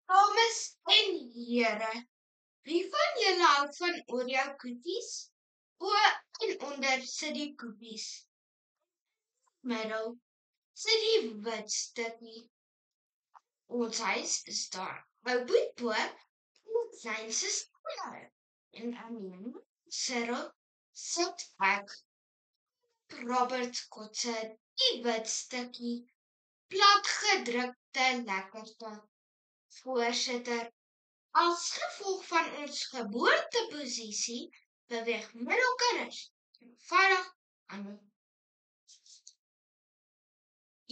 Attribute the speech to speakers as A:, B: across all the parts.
A: Dames en here, wie van julle hou van Oreo koekies? Bo en onder sit die koekies. Middel sit die wit stukkie. Ons huis is daar. Ou boetbo en klein suster. En aan die Cyril sit ek. Robert kotse die wit stukkie. Platgedrukte lekkerte. Voorsitter, as gevolg van ons geboorteposisie beweeg middelkinders eenvoudig aan.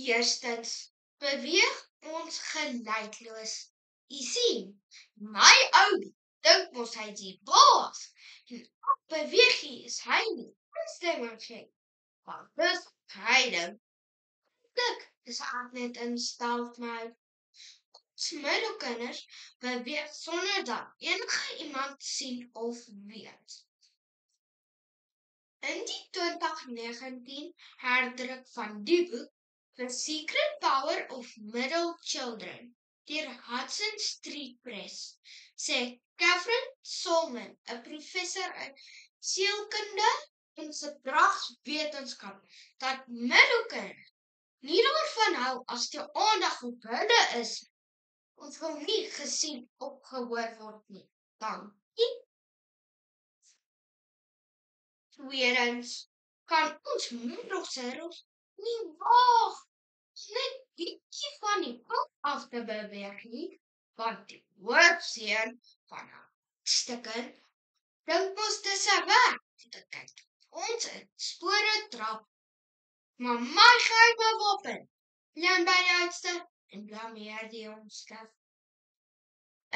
A: Eerstens beweeg ons gelykeloos. U sien, my ou dink mos hy die baas. En ek beweeg hy is hy nie. Instemming gee. Want dis hy dink. Dis ek net in stealth mode. Ons middelkinders beweeg sonder dat enige iemand sien of weet. In die 2019 herdruk van die boek The Secret Power of Middle Children deur Hudson Street Press sê Catherine Solman, 'n professor in sielkunde en gedragswetenskap, dat middelkinders nie daarvan hou as die aandag op hulle is. Ons wil nie gesien of gehoor word nie. Dankie. Tweedens, kan ons middelkinders nie waag net bietjie van die kop af te beweeg nie, want die hoofseun van 'n stukken dink ons dis 'n werk te kyk. Ons in spore trap. Maar my geheime wapen, leen by die oudste en blameer die jongste.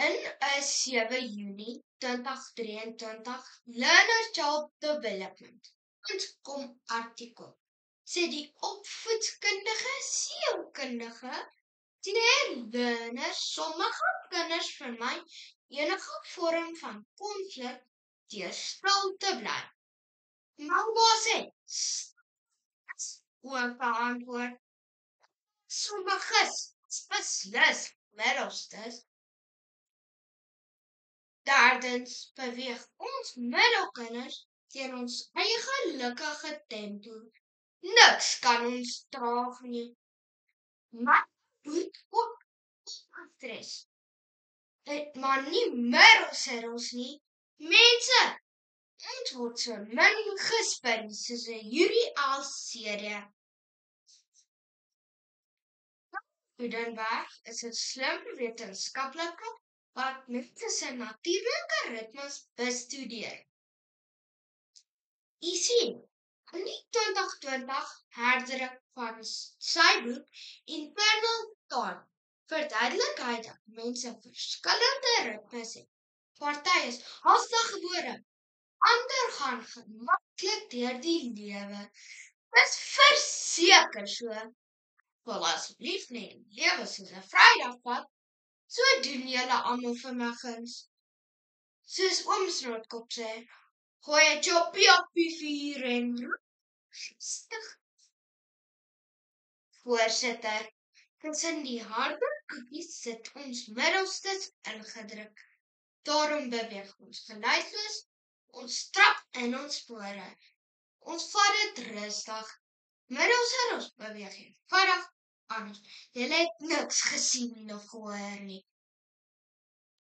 A: In 'n 7 Junie 2023 Learner Child Development artikel sê die opvoedkundige sielkundige deur leerders sommige kinders vermy enige vorm van konflik deur stil te bly. Mamma sê antwoord. Sommiges beslis middelstes. Derdens beweeg ons middelkinders teen ons eie gelukkige tempo. Niks kan ons traag nie. Maar moet ook stres. Maar nie middelsittels nie. Mense, ons word so min gespin soos 'n Jury-L-serie. Gutenberg is 'n slim wetenskaplike wat mense se natuurlike ritmes bestudeer. U sien, in die 2020 herdruk van sy boek Internal Time verduidelik hy dat mense verskillende ritmes het. Party is hastig gebore, ander gaan gemaklik deur die lewe. Dis verseker so. Wil asseblief net lewe soos 'n Vrydag vat. So doen julle almal vir my guns. Soos oom Snootkop sê, gooi 'n choppie op die vuur en stig. Voorsitter, tussen die harde koekies sit ons middelstes ingedruk. Daarom beweeg ons geluidloos, ons trap in ons spore. Ons vat dit rustig. Middelstes beweeg eenvoudig aan. Julle het niks gesien of gehoor nie.